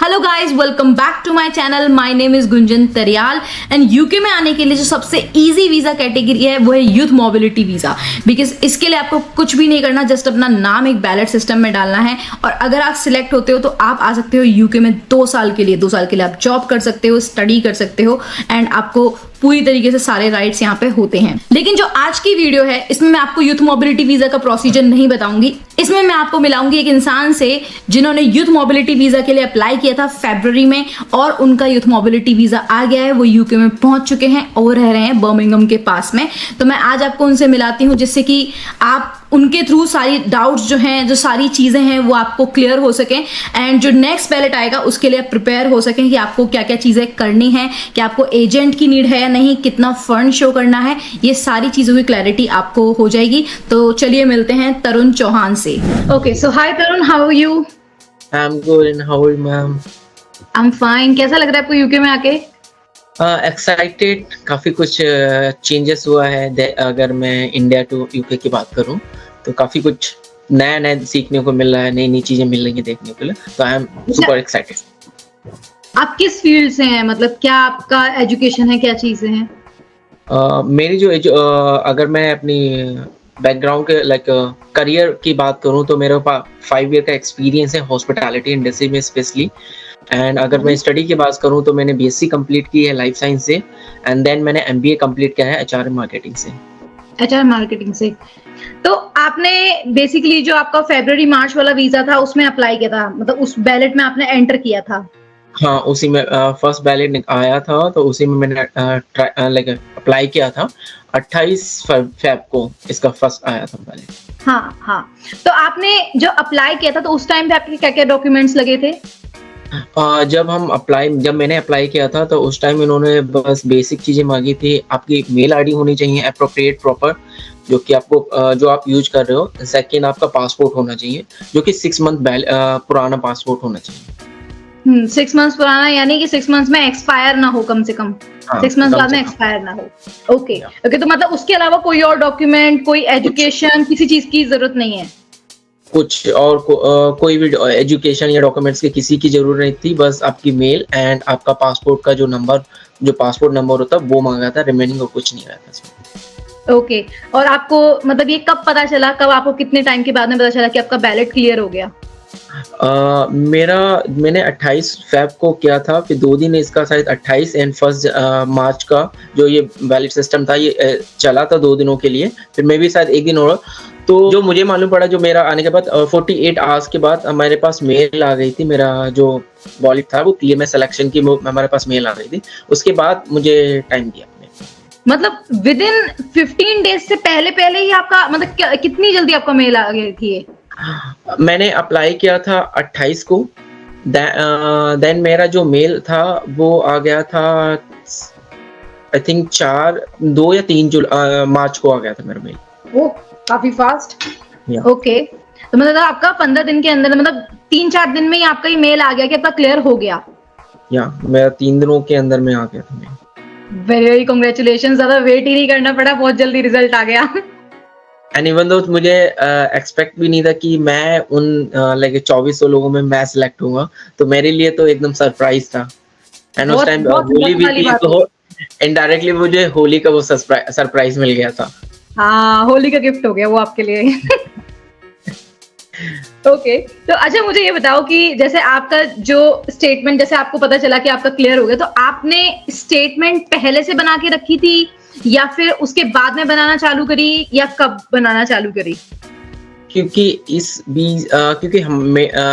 Hello guys, welcome back to my channel. My name is Gunjan Tariyal and UK में आने के लिए जो सबसे इजी वीजा कैटेगरी है वो है यूथ मोबिलिटी वीजा। बिकॉज इसके लिए आपको कुछ भी नहीं करना, जस्ट अपना नाम एक बैलेट सिस्टम में डालना है और अगर आप सिलेक्ट होते हो तो आप आ सकते हो यूके में 2 साल के लिए। 2 साल के लिए आप जॉब कर सकते हो, स्टडी कर सकते हो एंड आपको पूरी तरीके से सारे राइट्स यहाँ पे होते हैं। लेकिन जो आज की वीडियो है इसमें मैं आपको यूथ मोबिलिटी वीजा का प्रोसीजर नहीं बताऊंगी। इसमें मैं आपको मिलाऊंगी एक इंसान से जिन्होंने यूथ मोबिलिटी वीजा के लिए अप्लाई किया था फरवरी में और उनका यूथ मोबिलिटी वीजा आ गया है। वो यूके में पहुंच चुके हैं और रह रहे हैं बर्मिंघम के पास में। तो मैं आज आपको उनसे मिलाती हूँ जिससे कि आप उनके थ्रू सारी डाउट्स जो हैं, जो सारी चीजें हैं वो आपको क्लियर हो सके एंड जो नेक्स्ट बैलेट आएगा उसके लिए आप प्रिपेयर हो सकें कि आपको क्या क्या चीजें करनी है, कि आपको एजेंट की नीड है या नहीं, कितना फंड शो करना है, ये सारी चीजों की क्लैरिटी आपको हो जाएगी। तो चलिए मिलते हैं तरुण चौहान से। Okay, so hi Tarun, how are you? I am good and how are you ma'am? I am fine. कैसा लग रहा है आपको यूके में आके? एक्साइटेड, काफी कुछ चेंजेस हुआ है। अगर मैं इंडिया टू यूके की बात करूं तो काफी कुछ नया नया सीखने को मिल रहा है, नई नई चीजें मिल रही है देखने को लिए। तो आई एम सुपर एक्साइटेड। आप किस फील्ड से हैं, मतलब क्या आपका एजुकेशन है, क्या चीजें हैं? मेरी अगर मैं अपनी बैकग्राउंड के करियर की बात करूं तो मेरे पास 5 ईयर का एक्सपीरियंस है हॉस्पिटैलिटी इंडस्ट्री में स्पेशली। एंड अगर मैं स्टडी की बात करूं तो मैंने बीएससी कंप्लीट की है लाइफ साइंस से एंड देन मैंने एमबीए कंप्लीट किया है एचआरएम मार्केटिंग से। एचआर मार्केटिंग से। तो आपने बेसिकली जो आपका फरवरी मार्च वाला वीजा था उसमें अप्लाई किया था, मतलब उस बैलेट में आपने एंटर किया था? हाँ, उसी में फर्स्ट बैलेट आया था तो उसी में मैंने अप्लाई किया था। 28 फेब को इसका फर्स्ट आया था बैलेट। हाँ हाँ। तो आपने जो अप्लाई किया था तो उस टाइम पे आपके क्या क्या डॉक्यूमेंट्स लगे थे? जब मैंने अप्लाई किया था तो उस टाइम इन्होंने बस बेसिक चीजें मांगी थी। आपकी मेल आईडी होनी चाहिए अप्रोप्रिएट प्रॉपर, जो कि आपको जो आप यूज कर रहे हो। सेकंड, आपका पासपोर्ट होना चाहिए जो कि 6 मंथ पुराना पासपोर्ट होना चाहिए। 6 मंथ्स पुराना, यानी कि 6 मंथ्स में एक्सपायर ना हो कम से कम। 6 मंथ्स बाद में एक्सपायर ना हो। Okay okay. तो मतलब उसके अलावा कोई और डॉक्यूमेंट, कोई एजुकेशन, किसी चीज की जरूरत नहीं है? कुछ और कोई भी एजुकेशन या डॉक्यूमेंट्स की किसी की जरूरत नहीं थी। बस आपकी मेल एंड आपका पासपोर्ट का जो पासपोर्ट नंबर होता वो मांगा था। रिमेनिंग और कुछ नहीं आया था इसमें। ओके। और आपको मतलब ये कब पता चला, कब आपको कितने टाइम के बाद में पता चला कि आपका बैलेट क्लियर हो गया? मैंने 28 फेब को किया था, फिर 2 दिन इसका शायद 28 एंड 1 मार्च का जो ये बैलेट सिस्टम था ये चला था 2 दिनों के लिए। फिर मैं भी शायद 1 दिन और। तो जो मुझे मालूम पड़ा, जो मेरा आने के बाद 48 आवर्स के बाद हमारे पास मेल आ गई थी। मेरा जो बॉलिट था वो क्लियर में सिलेक्शन की हमारे पास मेल आ गई थी। उसके बाद मुझे टाइम दिया। मतलब विद इन 15 डेज से पहले ही आपका, मतलब कितनी जल्दी आपका मेल आ गई थी? मैंने अप्लाई किया था 28 को, देन मेरा जो मेल था वो आ गया था आई थिंक 2 या 3 मार्च को आ गया था मेरा मेल। ओह, काफी फास्ट। ओके। तो मतलब आपका 15 दिन के अंदर, मतलब 3-4 दिन में ही आपका ईमेल आ गया कि आपका क्लियर हो गया? या मेरा 3 दिनों के अंदर में आ गया था मेल। वेरी वेरी कांग्रेचुलेशंस, ज्यादा वेट ही नहीं करना पड़ा, बहुत जल्दी रिजल्ट आ गया। एंड इवन दो मुझे एक्सपेक्ट भी नहीं था कि मैं उन 2400 लोगों में मैं सिलेक्ट होऊंगा। तो मेरे लिए तो एकदम सरप्राइज था। एंड उस टाइम होली भी थी तो इनडायरेक्टली मुझे होली का वो सरप्राइज मिल गया था। हाँ, होली का गिफ्ट हो गया वो आपके लिए। ओके। तो अच्छा, मुझे ये बताओ कि जैसे आपका जो स्टेटमेंट, जैसे आपको पता चला कि आपका क्लियर हो गया, तो आपने स्टेटमेंट पहले से बना के रखी थी या फिर उसके बाद में बनाना चालू करी, या कब बनाना चालू करी? क्योंकि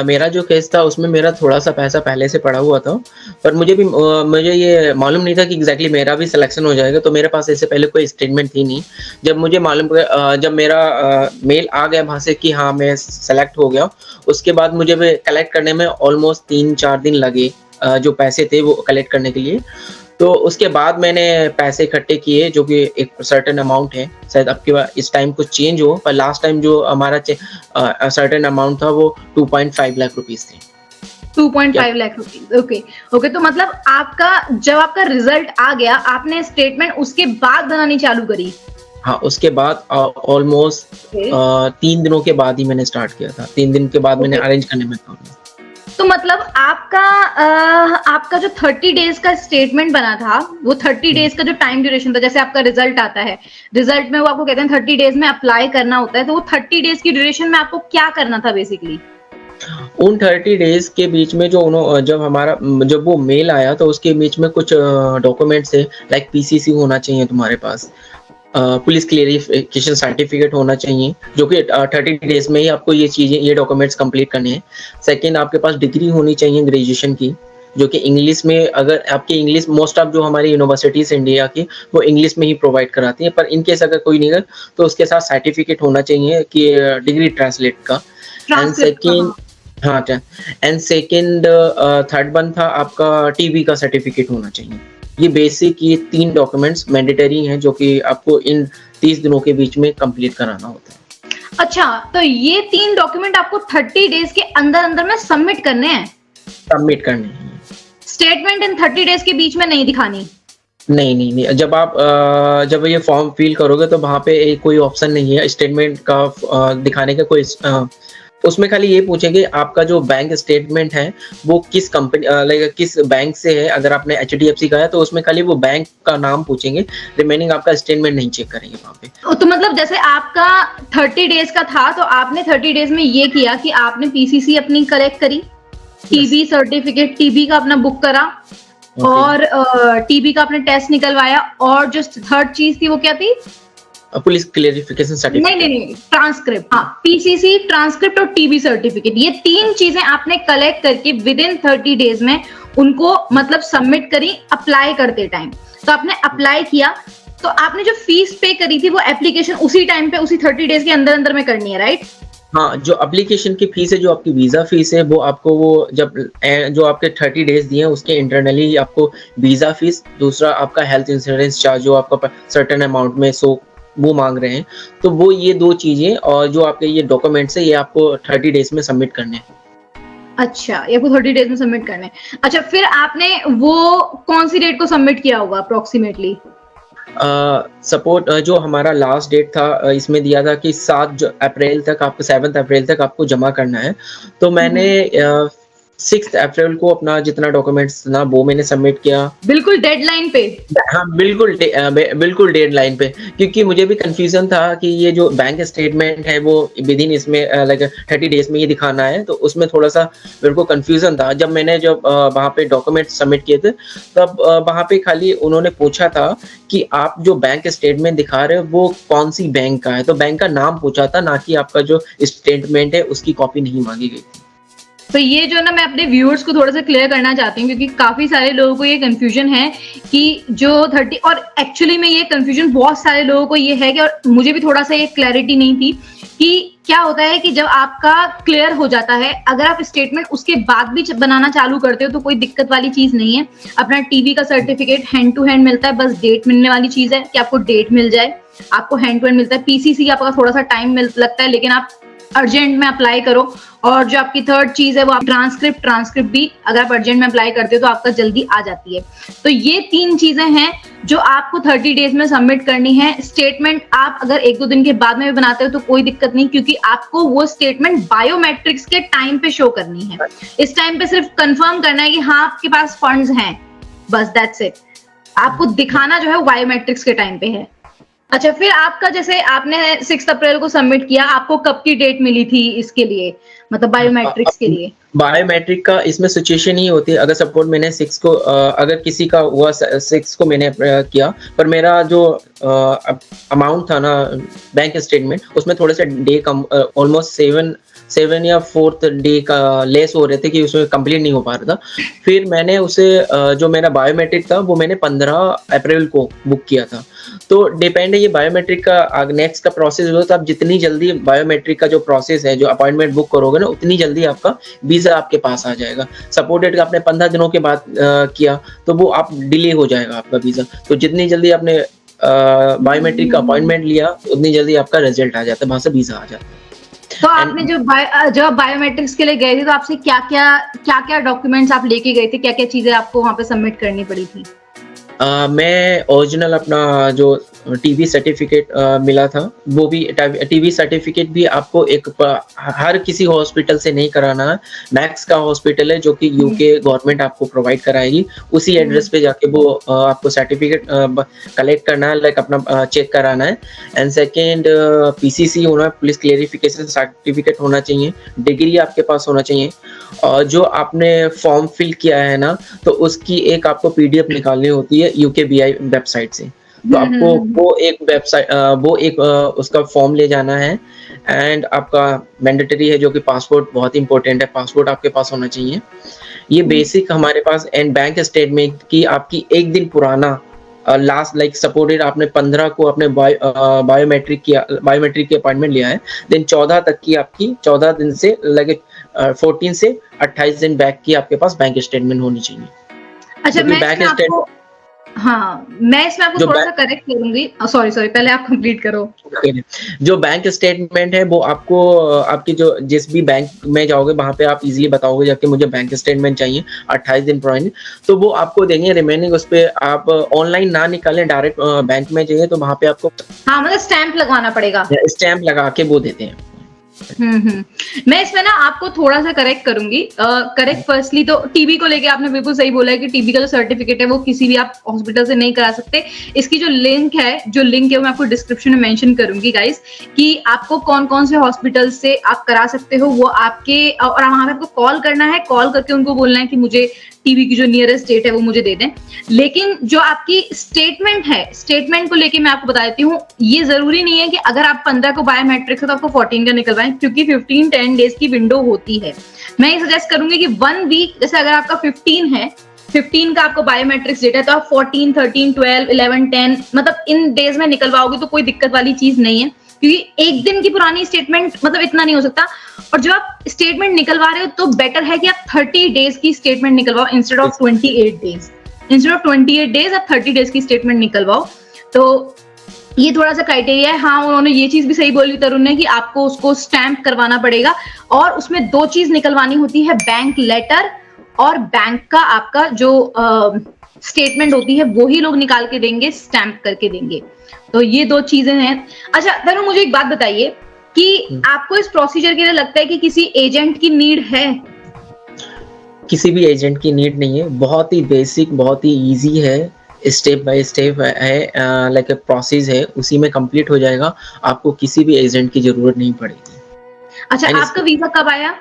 मेरा जो केस था उसमें मेरा थोड़ा सा पैसा पहले से पड़ा हुआ था, पर मुझे ये मालूम नहीं था कि एग्जैक्टली मेरा भी सिलेक्शन हो जाएगा। तो मेरे पास इससे पहले कोई स्टेटमेंट थी नहीं। जब मुझे जब मेरा मेल आ गया वहां से कि हाँ मैं सेलेक्ट हो गया, उसके बाद मुझे कलेक्ट करने में ऑलमोस्ट 3-4 दिन लगे जो पैसे थे वो कलेक्ट करने के लिए। तो उसके बाद मैंने पैसे इकट्ठे किए जो कि एक सर्टेन अमाउंट है। शायद अब के बाद इस टाइम कुछ चेंज हो, पर लास्ट टाइम जो हमारा सर्टेन अमाउंट था वो 2.5 लाख रुपीस थे। 2.5 लाख रुपीस। Okay okay. तो मतलब जब आपका रिजल्ट आ गया, आपने स्टेटमेंट उसके बाद बनानी चालू करी? हाँ, उसके बाद ऑलमोस्ट 3 दिनों के बाद ही मैंने स्टार्ट किया था। 3 दिन के बाद मैंने अरेंज करने में था। तो मतलब आपका जो 30 डेज का स्टेटमेंट बना था, वो 30 डेज का जो टाइम ड्यूरेशन था, जैसे आपका रिजल्ट आता है, रिजल्ट में वो आपको कहते हैं 30 डेज में अप्लाई करना होता है, तो वो 30 डेज की ड्यूरेशन में आपको क्या करना था बेसिकली? उन 30 डेज के बीच में जब वो मेल आया तो उसके बीच में कुछ डॉक्यूमेंट्स थे, लाइक पीसीसी होना चाहिए तुम्हारे पास, पुलिस क्लेरिफिकेशन सर्टिफिकेट होना चाहिए, जो कि 30 डेज में ही आपको ये डॉक्यूमेंट्स कंप्लीट करने हैं। सेकंड, आपके पास डिग्री होनी चाहिए ग्रेजुएशन की, जो कि इंग्लिश में, अगर आपकी इंग्लिश, मोस्ट ऑफ जो हमारी यूनिवर्सिटीज इंडिया की, वो इंग्लिश में ही प्रोवाइड कराती है, पर इन केस अगर कोई नहीं है तो उसके साथ सर्टिफिकेट होना चाहिए कि डिग्री ट्रांसलेट का। एंड ट्रांसक्रिप्ट का, सेकंड, हाँ। हाँ, एंड सेकंड, थर्ड वन था आपका टीबी का सर्टिफिकेट होना चाहिए। ये बेसिक, ये 3 डॉक्यूमेंट्स मैंडेटरी हैं जो कि आपको इन 30 दिनों के बीच में कंप्लीट कराना होता है। अच्छा, तो ये 3 डॉक्यूमेंट आपको 30 डेज के अंदर-अंदर में सबमिट करने हैं। सबमिट करने हैं। स्टेटमेंट इन 30 डेज के बीच में नहीं दिखानी। नहीं। जब ये फॉर्म फिल करोगे तो वहाँ पे कोई ऑप्शन नहीं है स्टेटमेंट का दिखाने का, उसमें खाली ये पूछेंगे आपका जो बैंक स्टेटमेंट है वो किस कंपनी, लाइक किस बैंक से है। अगर आपने एचडीएफसी का है तो उसमें खाली वो बैंक का नाम पूछेंगे, रिमेनिंग आपका स्टेटमेंट नहीं चेक करेंगे वहाँ पे। तो मतलब जैसे आपका 30 डेज का था, तो आपने 30 डेज में ये किया कि आपने पीसीसी अपनी कलेक्ट करी, टीबी सर्टिफिकेट, टीबी का अपना बुक करा, और टीबी का आपने टेस्ट निकलवाया, और जो थर्ड चीज थी वो क्या थी? Police clarification certificate. नहीं, ट्रांसक्रिप्ट, हाँ, पीसीसी, ट्रांसक्रिप्ट और टीबी सर्टिफिकेट, ये 3 चीजें आपने कलेक्ट करके विद इन 30 डेज में उनको मतलब सबमिट करी अप्लाई करते टाइम। तो आपने अप्लाई किया, तो आपने जो फीस पे करी थी वो एप्लीकेशन उसी टाइम पे, उसी 30 डेज के अंदर अंदर में करनी है, राइट? हाँ, जो एप्लीकेशन की फीस है, जो आपकी वीजा फीस है, वो आपको जो आपके 30 डेज दिए हैं उसके इंटरनली आपको वीजा फीस, दूसरा आपका हेल्थ इंश्योरेंस चार्ज जो आपका सर्टेन अमाउंट में वो मांग रहे हैं, तो वो ये 2 चीजें, और जो आपके ये डॉक्यूमेंट्स है, ये आपको 30 डेज में सबमिट करने हैं। अच्छा, ये आपको 30 डेज में सबमिट करने हैं। अच्छा, फिर आपने वो कौन सी डेट को सबमिट किया होगा अप्रोक्सीमेटली? जो हमारा लास्ट डेट था, इसमें दिया था कि 7 अप्रैल तक, आपको 7 अप्रैल तक आपको जमा करना है। तो मैंने 6 अप्रैल को अपना जितना डॉक्यूमेंट्स था वो मैंने सबमिट किया। बिल्कुल डेडलाइन पे? हाँ, बिल्कुल डेडलाइन पे, क्योंकि मुझे भी कंफ्यूजन था कि ये जो बैंक स्टेटमेंट है वो विद इन इसमें लाइक 30 डेज में ये दिखाना है, तो उसमें थोड़ा-सा मेरे को कंफ्यूजन था। जब वहाँ पे डॉक्यूमेंट सबमिट किए थे, तब वहाँ पे खाली उन्होंने पूछा था कि आप जो बैंक स्टेटमेंट दिखा रहे हो वो कौन-सी बैंक का है, तो बैंक का नाम पूछा था, ना कि आपका जो स्टेटमेंट है उसकी कॉपी नहीं माँगी गई थी। तो ये जो ना, मैं अपने व्यूअर्स को थोड़ा सा क्लियर करना चाहती हूँ, क्योंकि काफी सारे लोगों को ये कंफ्यूजन है कि जो 30, और एक्चुअली में ये कंफ्यूजन बहुत सारे लोगों को ये है कि, और मुझे भी थोड़ा सा ये क्लैरिटी नहीं थी कि क्या होता है कि जब आपका क्लियर हो जाता है, अगर आप स्टेटमेंट उसके बाद भी बनाना चालू करते हो तो कोई दिक्कत वाली चीज नहीं है। अपना टीबी का सर्टिफिकेट हैंड टू हैंड मिलता है, बस डेट मिलने वाली चीज है कि आपको डेट मिल जाए, आपको हैंड टू हैंड मिलता है। पीसीसी का आपका थोड़ा सा टाइम लगता है, लेकिन आप अर्जेंट में अप्लाई करो। और जो आपकी थर्ड चीज है वो आप ट्रांसक्रिप्ट भी अगर आप अर्जेंट में अप्लाई करते हो तो आपका जल्दी आ जाती है। तो ये 3 चीजें हैं जो आपको 30 डेज में सबमिट करनी है। स्टेटमेंट आप अगर 1-2 दिन के बाद में भी बनाते हो तो कोई दिक्कत नहीं, क्योंकि आपको वो स्टेटमेंट बायोमेट्रिक्स के टाइम पे शो करनी है। इस टाइम पे सिर्फ कंफर्म करना है कि हाँ आपके पास फंड्स हैं, बस दैट्स इट। आपको दिखाना जो है बायोमेट्रिक्स के टाइम पे है। अच्छा, फिर आपका जैसे आपने 6 अप्रैल को सबमिट किया, आपको कब की डेट मिली थी इसके लिए, मतलब बायोमेट्रिक्स के लिए? बायोमेट्रिक का इसमें सिचुएशन ही होती है, अगर सपोज मैंने 6 को, अगर किसी का हुआ 6 को मैंने किया, पर मेरा जो अमाउंट था ना बैंक स्टेटमेंट, उसमें थोड़े से डे कम, ऑलमोस्ट 7 या 4th डे का लेस हो रहे थे कि उसमें कंप्लीट नहीं हो पा रहा था। फिर मैंने उसे जो मेरा बायोमेट्रिक था वो मैंने 15 अप्रैल को बुक किया था। तो डिपेंड है ये बायोमेट्रिक का नेक्स्ट का प्रोसेस हो, तो आप जितनी जल्दी बायोमेट्रिक का जो प्रोसेस है, जो अपॉइंटमेंट बुक करोगे ना, उतनी जल्दी आपका वीजा आपके पास आ जाएगा। सपोर्टेड आपने 15 दिनों के बाद किया तो वो आप डिले हो जाएगा आपका वीजा। तो जितनी जल्दी आपने बायोमेट्रिक का अपॉइंटमेंट लिया उतनी जल्दी आपका रिजल्ट आ जाता है, वहां से वीजा आ जाता है। तो आपने जब बायोमेट्रिक्स के लिए गए थे तो आपसे क्या क्या डॉक्यूमेंट्स आप लेके गए थे, क्या क्या चीजें आपको वहां पे सबमिट करनी पड़ी थी? मैं ओरिजिनल अपना जो टीबी सर्टिफिकेट मिला था। वो भी टीबी सर्टिफिकेट भी आपको हर किसी हॉस्पिटल से नहीं कराना है। मैक्स का हॉस्पिटल है जो कि हुँ, यूके गवर्नमेंट आपको प्रोवाइड कराएगी। उसी हुँ, एड्रेस पे जाके वो आपको सर्टिफिकेट कलेक्ट करना है, लाइक अपना चेक कराना है। एंड सेकंड पीसीसी होना, पुलिस क्लेरिफिकेशन सर्टिफिकेट होना चाहिए। डिग्री आपके पास होना चाहिए। और जो आपने फॉर्म फिल किया है ना, तो उसकी एक आपको पीडीएफ निकालनी होती है यूकेबीआई वेबसाइट से। तो हुँ, हुँ, आपको हुँ। वो एक उसका फॉर्म ले जाना है। एंड आपका मैंडेटरी है जो कि पासपोर्ट बहुत इंपॉर्टेंट है, पासपोर्ट आपके पास होना चाहिए। ये हुँ। बेसिक हमारे पास। एंड बैंक स्टेटमेंट की आपकी 1 दिन पुराना लास्ट, लाइक सपोर्टेड आपने 15 को अपने बायोमेट्रिक की अपॉइंटमेंट लिया है, देन 14 तक की आपकी 14 दिन से 14 से 28 दिन बैक की आपके पास बैंक स्टेटमेंट होनी चाहिए। अच्छा, जो कि मैं बैंक इसमें स्टेटमेंट आपको हाँ, मैं इसमें आपको जो थोड़ा-सा करेक्ट करूँगी सॉरी, सॉरी पहले आप कंप्लीट करो। जो बैंक स्टेटमेंट है वो आपको आपकी जो जिस भी बैंक में जाओगे वहाँ पे आप इज़िली बताओगे जाके मुझे बैंक स्टेटमेंट चाहिए 28 दिन पुरानी, तो वो आपको देंगे। रिमेनिंग उस पे आप ऑनलाइन ना निकालें, डायरेक्ट बैंक में जाइए तो वहाँ पे आपको हाँ, मतलब स्टैम्प लगवाना पड़ेगा। स्टैम्प लगा के वो देते हैं। हुँ। मैं इसमें ना आपको थोड़ा-सा करेक्ट करूँगी। करेक्ट फर्स्टली तो टीबी को लेके आपने बिल्कुल सही बोला है कि टीबी का जो सर्टिफिकेट है वो किसी भी आप हॉस्पिटल से नहीं करा सकते। इसकी जो लिंक है वो मैं आपको डिस्क्रिप्शन में मेंशन करूँगी गाइज़ कि आपको कौन-कौन से हॉस्पिटल से आप करा सकते हो वो आपके और वहाँ पे आपको कॉल करना है, कॉल करके उनको बोलना है कि मुझे टीबी की जो नियरेस्ट डेट है वो मुझे दे दें। लेकिन जो आपकी स्टेटमेंट है, स्टेटमेंट को लेके मैं आपको बता देती हूँ, ये ज़रूरी नहीं है कि अगर आप 15 को बायोमेट्रिक है तो आपको 14 का निकलवाएँ क्योंकि 10 डेज़ की विंडो होती है। मैं ये सजेस्ट करूँगी कि 1 वीक जैसे अगर आपका 15 है, 15 का आपको बायोमेट्रिक्स डेट है तो आप 14, 13, 12, 11, 10 मतलब इन डेज़ में निकलवाओगे तो कोई दिक्कत वाली चीज़ नहीं है। क्योंकि 1 दिन की पुरानी स्टेटमेंट मतलब इतना नहीं हो सकता और जब आप स्टेटमेंट निकलवा रहे हो तो बेटर है कि आप 30 डेज़ की स्टेटमेंट निकलवाओ instead of 28 days. Instead of 28 days आप 30 डेज़ की स्टेटमेंट निकलवाओ। तो ये थोड़ा-सा क्राइटेरिया है। हाँ, उन्होंने ये चीज़ भी सही बोली तरुण ने कि आपको उसको स्टैम्प करवाना पड़ेगा और उसमें 2 चीज़ निकलवानी होती है, बैंक लेटर और बैंक का आपका जो स्टेटमेंट होती है, वो ही लोग निकाल के देंगे, स्टैम्प करके देंगे। तो ये 2 चीज़ें हैं। अच्छा, तरुण मुझे एक बात बताइए कि हुँ। आपको इस प्रोसीजर के लिए लगता है कि किसी एजेंट की नीड है? किसी भी एजेंट की नीड नहीं है, बहुत ही बेसिक, बहुत ही ईज़ी है, स्टेप बाय स्टेप है, लाइक प्रोसेस है, उसी में कंप्लीट हो जाएगा, आपको किसी भी एजेंट की ज़रूरत नहीं पड़ेगी। अच्छा, एंड आपका वीज़ा कब आया?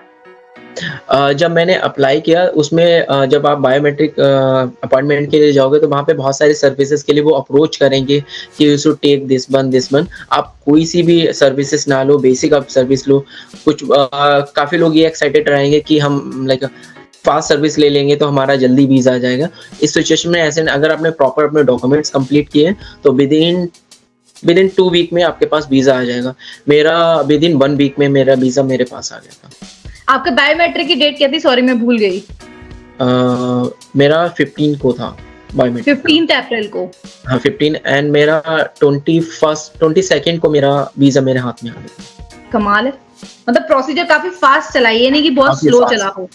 जब मैंने अप्लाई किया उसमें जब आप बायोमेट्रिक अपॉइंटमेंट के लिए जाओगे तो वहाँ पे बहुत सारे सर्विसेज़ के लिए वो अप्रोच करेंगे कि you should take this one. आप कोई सी भी सर्विसेज़ ना लो, बेसिक आप सर्विस लो। काफ़ी लोग ये एक्साइटेड रहेंगे कि हम लाइक फास्ट सर्विस ले लेंगे तो हमारा जल्दी वीज़ा आ जाएगा। इस सिचुएशन में ऐसे अगर आपने प्रॉपर अपने डॉक्यूमेंट्स कंप्लीट किए तो विदिन 2 वीक में आपके पास वीज़ा आ जाएगा। मेरा विदिन 1 वीक में मेरा वीज़ा मेरे पास आ गया था। आपका बायोमेट्रिक की डेट क्या थी? सॉरी मैं भूल गई। अ, मेरा 15 को था बायोमेट्रिक का। 15th अप्रैल को। हाँ, 15 एंड मेरा 22nd को मेरा वीज़ा मेरे हाथ में आ गया। कमाल है। मतलब प्रोसीजर काफ़ी फ़ास्ट चला है, ये नहीं कि बहुत काफ़ी स्लो चला फास्ट। हो।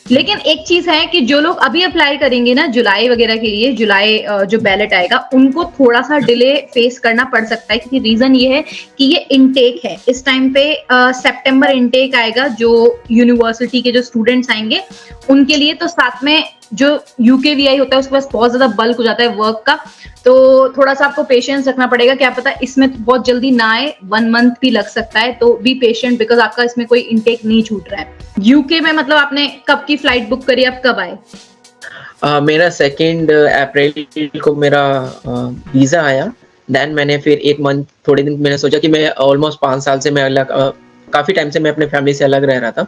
लेकिन एक चीज़ है कि जो लोग अभी अप्लाई करेंगे ना जुलाई वगैरह के लिए, जुलाई जो बैलेट आएगा, उनको थोड़ा-सा डिले फेस करना पड़ सकता है क्योंकि रीज़न ये है कि ये इनटेक है। इस टाइम पे सितंबर इनटेक आएगा जो यूनिवर्सिटी के जो स्टूडेंट्स आएँगे, उनके लिए तो साथ में जो यूकेवीआई होता है उसके पास बहुत ज़्यादा बल्क हो जाता है वर्क का, तो थोड़ा-सा आपको पेशेंस रखना पड़ेगा, क्या पता इसमें बहुत जल्दी ना आए, 1 मंथ भी लग सकता है, तो बी पेशेंट बिकॉज़ आपका इसमें कोई इनटेक नहीं छूट रहा है। यूके में मतलब आपने कब की फ्लाइट बुक करी, आप कब आए? मेरा 2 अप्रैल को मेरा वीज़ा आया। देन मैंने फिर 1 मंथ थोड़े दिन मैंने सोचा कि मैं ऑलमोस्ट 5 साल से मैं काफ़ी टाइम से मैं अपने फैमिली से अलग रह रहा था।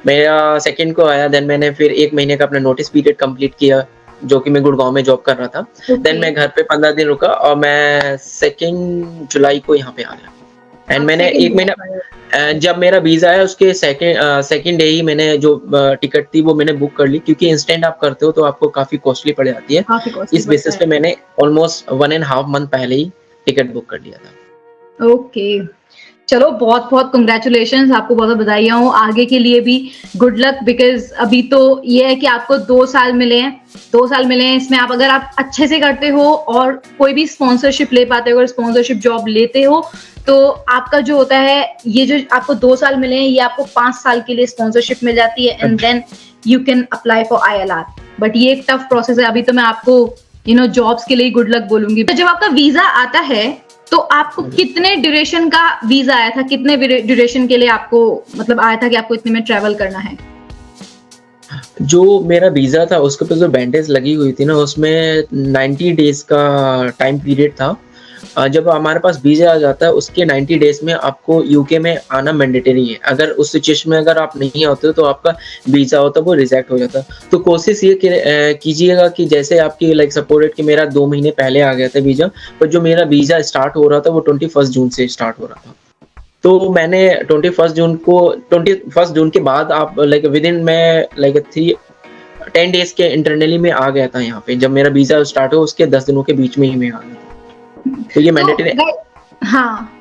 मेरा 2nd को आया, देन मैंने फिर 1 महीने का अपना नोटिस पीरियड कंप्लीट किया, जो कि मैं गुड़गाँव में जॉब कर रहा था। देन ओके, मैं घर पे 15 दिन रुका और मैं 2 जुलाई को यहाँ पे आ गया। एंड आप मैंने 1 सेकंड महीना जुलाई आए। जब मेरा वीज़ा आया उसके सेकंड डे ही मैंने जो टिकट थी वो मैंने बुक कर ली, क्योंकि इंस्टेंट आप करते हो तो आपको काफ़ी कॉस्टली पड़ जाती है। काफ़ी कॉस्टली इस पड़ता बेसिस है। पे मैंने ऑलमोस्ट 1 एंड हाफ मंथ पहले ही टिकट बुक कर लिया था। ओके, चलो बहुत बहुत कंग्रेचुलेशंस, आपको बहुत बहुत बधाइयाँ हो, आगे के लिए भी गुड लक। बिकॉज अभी तो ये है कि आपको 2 साल मिले हैं, 2 साल मिले हैं, इसमें अगर आप अच्छे से करते हो और कोई भी स्पॉन्सरशिप ले पाते हो, अगर स्पॉन्सरशिप जॉब लेते हो तो आपका जो होता है, ये जो आपको 2 साल मिले हैं, ये आपको 5 साल के लिए स्पॉन्सरशिप मिल जाती है and then you can apply for ILR। But ये एक टफ प्रोसेस है। अभी तो मैं आपको जॉब्स के लिए गुड लक बोलूंगी। तो जब आपका वीजा आता है तो आपको कितने ड्यूरेशन का वीजा आया था, कितने ड्यूरेशन के लिए आपको मतलब आया था कि आपको इतने में ट्रेवल करना है? जो मेरा वीज़ा था उसके पे जो बैंडेज लगी हुई थी ना, उसमें 90 डेज़ का टाइम पीरियड था। जब हमारे पास वीज़ा आ जाता है उसके 90 डेज़ में आपको यूके में आना मैंडेटरी है। अगर उस सिचुएशन में अगर आप नहीं आते हो तो आपका वीज़ा होता है वो रिजेक्ट हो जाता है। तो कोशिश ये कीजिएगा कि जैसे आपकी लाइक सपोर्टेड कि मेरा 2 महीने पहले आ गया था वीज़ा, पर जो मेरा वीज़ा स्टार्ट हो रहा था वो 21 जून से स्टार्ट हो रहा था। तो मैंने 21 जून के बाद आप लाइक विदिन मैं लाइक 10 डेज़ के इंटरनली में आ गया था यहाँ पे। जब मेरा वीज़ा स्टार्ट हुआ उसके 10 दिनों के बीच में ही मैं आ गया था। तो ये मैंडेटरी। हाँ।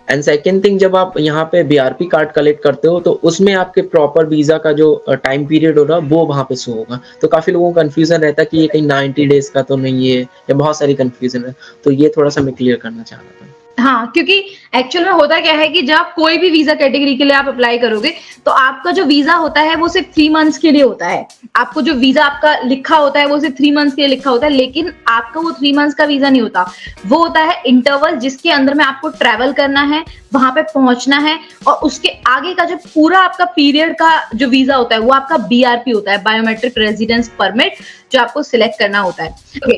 एंड सेकंड थिंग, जब आप यहाँ पे बीआरपी कार्ड कलेक्ट करते हो तो उसमें आपके प्रॉपर वीज़ा का जो टाइम पीरियड होगा वो वहाँ पे शो होगा। तो काफ़ी लोगों को कन्फ्यूज़न रहता है कि ये कहीं 90 डेज़ का तो नहीं है, या बहुत सारी कन्फ्यूज़न है। तो ये थोड़ा-सा मैं क्लियर करना चाह रहा था। हाँ, क्योंकि एक्चुअल में होता क्या है कि जब आप कोई भी वीजा कैटेगरी के लिए आप अप्लाई करोगे तो आपका जो वीजा होता है वो सिर्फ 3 मंथ्स के लिए होता है। आपको जो वीजा आपका लिखा होता है वो सिर्फ 3 मंथ्स के लिए लिखा होता है, लेकिन आपका वो 3 मंथ्स का वीजा नहीं होता। वो होता है इंटरवल, जिसके अंदर में आपको ट्रैवल करना है, वहां पे पहुंचना है, और उसके आगे का जो पूरा आपका पीरियड का जो वीजा होता है वो आपका BRP होता है, बायोमेट्रिक रेजिडेंस परमिट, जो आपको सिलेक्ट करना होता है। ओके,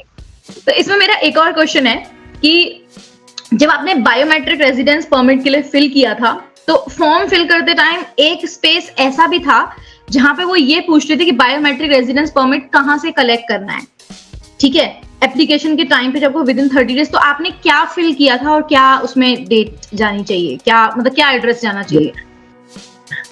तो इसमें मेरा एक और क्वेश्चन है कि जब आपने बायोमेट्रिक रेजिडेंस परमिट के लिए फिल किया था तो फॉर्म फिल करते टाइम एक स्पेस ऐसा भी था जहां पे वो ये पूछ रहे थे कि बायोमेट्रिक रेजिडेंस परमिट कहां से कलेक्ट करना है, ठीक है, एप्लीकेशन के टाइम पे, जब वो विदिन 30 डेज। तो आपने क्या फिल किया था और क्या उसमें डेट जानी चाहिए, क्या मतलब क्या एड्रेस जाना चाहिए?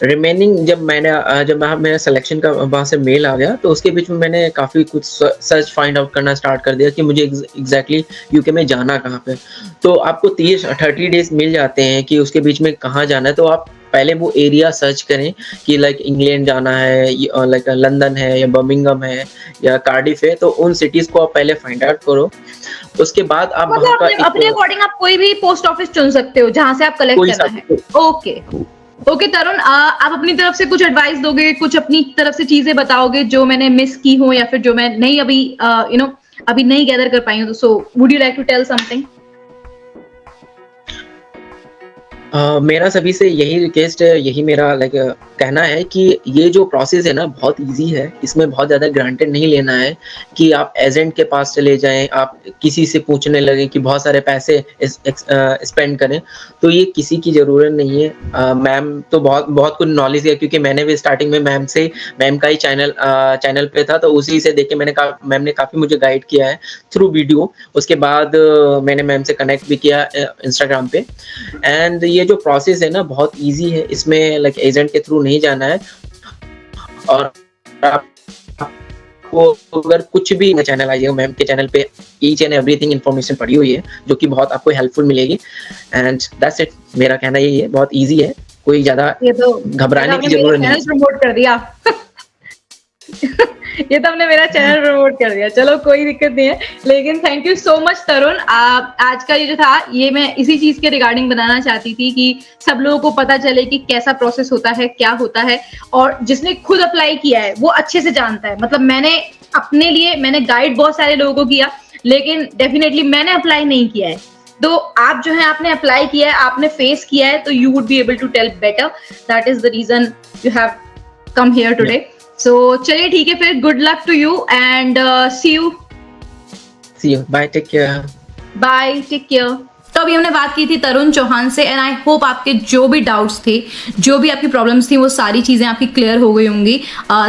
रिमेनिंग जब मेरा सिलेक्शन का वहाँ से मेल आ गया तो उसके बीच में मैंने काफ़ी कुछ सर्च फाइंड आउट करना स्टार्ट कर दिया कि मुझे एग्जैक्टली यूके में जाना कहाँ पे। तो आपको 30 डेज़ मिल जाते हैं कि उसके बीच में कहाँ जाना है। तो आप पहले वो एरिया सर्च करें कि लाइक इंग्लैंड जाना है, लाइक लंदन है या बर्मिंघम है या कार्डिफ है, तो उन सिटीज़ को आप पहले फाइंड आउट करो। उसके बाद आप वहाँ मतलब का अपने अकॉर्डिंग आप कोई भी पोस्ट ऑफिस चुन सकते हो जहां से आप कलेक्ट करना है। ओके ओके तरुण, आप अपनी तरफ से कुछ एडवाइस दोगे, कुछ अपनी तरफ से चीजें बताओगे जो मैंने मिस की हो या फिर जो मैं नहीं अभी अभी नहीं गैदर कर पाई हूँ? तो so would you like to tell something? मेरा सभी से यही रिक्वेस्ट है, यही मेरा लाइक कहना है कि ये जो प्रोसेस है ना बहुत ईज़ी है। इसमें बहुत ज़्यादा ग्रांटेड नहीं लेना है कि आप एजेंट के पास चले जाएँ, आप किसी से पूछने लगें कि बहुत सारे पैसे स्पेंड करें, तो ये किसी की ज़रूरत नहीं है। मैम तो बहुत कुछ नॉलेज है, क्योंकि मैंने भी स्टार्टिंग में मैम का ही चैनल पे था, तो उसी से देख के मैम ने काफ़ी मुझे गाइड किया है थ्रू वीडियो। उसके बाद मैंने मैम से कनेक्ट भी किया इंस्टाग्राम पे। एंड ये जो प्रोसेस है ना बहुत ईज़ी है, इसमें लाइक एजेंट के थ्रू नहीं जाना है। और आपको अगर कुछ भी चैनल आइएगा, मैम के चैनल पे ईच एंड एवरीथिंग इन्फॉर्मेशन पड़ी हुई है जो कि बहुत आपको हेल्पफुल मिलेगी। एंड दैट्स इट, मेरा कहना यही है, बहुत ईज़ी है, कोई ज़्यादा घबराने की ज़रूरत नहीं है। प्रमोट कर दिया ये तो हमने मेरा चैनल प्रमोट कर दिया, चलो कोई दिक्कत नहीं है। लेकिन थैंक यू सो मच तरुण, आज का ये जो था ये मैं इसी चीज के रिगार्डिंग बनाना चाहती थी कि सब लोगों को पता चले कि कैसा प्रोसेस होता है, क्या होता है, और जिसने खुद अप्लाई किया है वो अच्छे से जानता है। मतलब मैंने गाइड बहुत सारे लोगों को किया, लेकिन डेफिनेटली मैंने अप्लाई नहीं किया है। तो आप जो है आपने अप्लाई किया है, आपने फेस किया है, तो you would be able to tell better. That is the reason you have come here today. So चलिए ठीक है फिर, good luck to you and see you. Bye, take care. Bye, take care. तो अभी हमने बात की थी तरुण चौहान से, एंड आई होप आपके जो भी डाउट्स थे, जो भी आपकी प्रॉब्लम्स थी, वो सारी चीज़ें आपकी क्लियर हो गई होंगी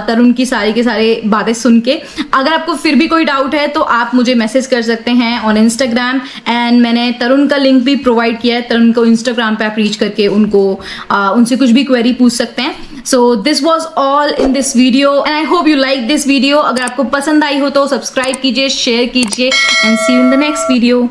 तरुण की सारी के सारे बातें सुन के। अगर आपको फिर भी कोई डाउट है तो आप मुझे मैसेज कर सकते हैं ऑन इंस्टाग्राम, एंड मैंने तरुण का लिंक भी प्रोवाइड किया है। तरुण को इंस्टाग्राम पे आप रीच करके उनसे कुछ भी क्वेरी पूछ सकते हैं। So this was all in this video and I hope you like this video. अगर आपको पसंद आई हो तो सब्सक्राइब कीजिए, शेयर कीजिए, and see you in the next video.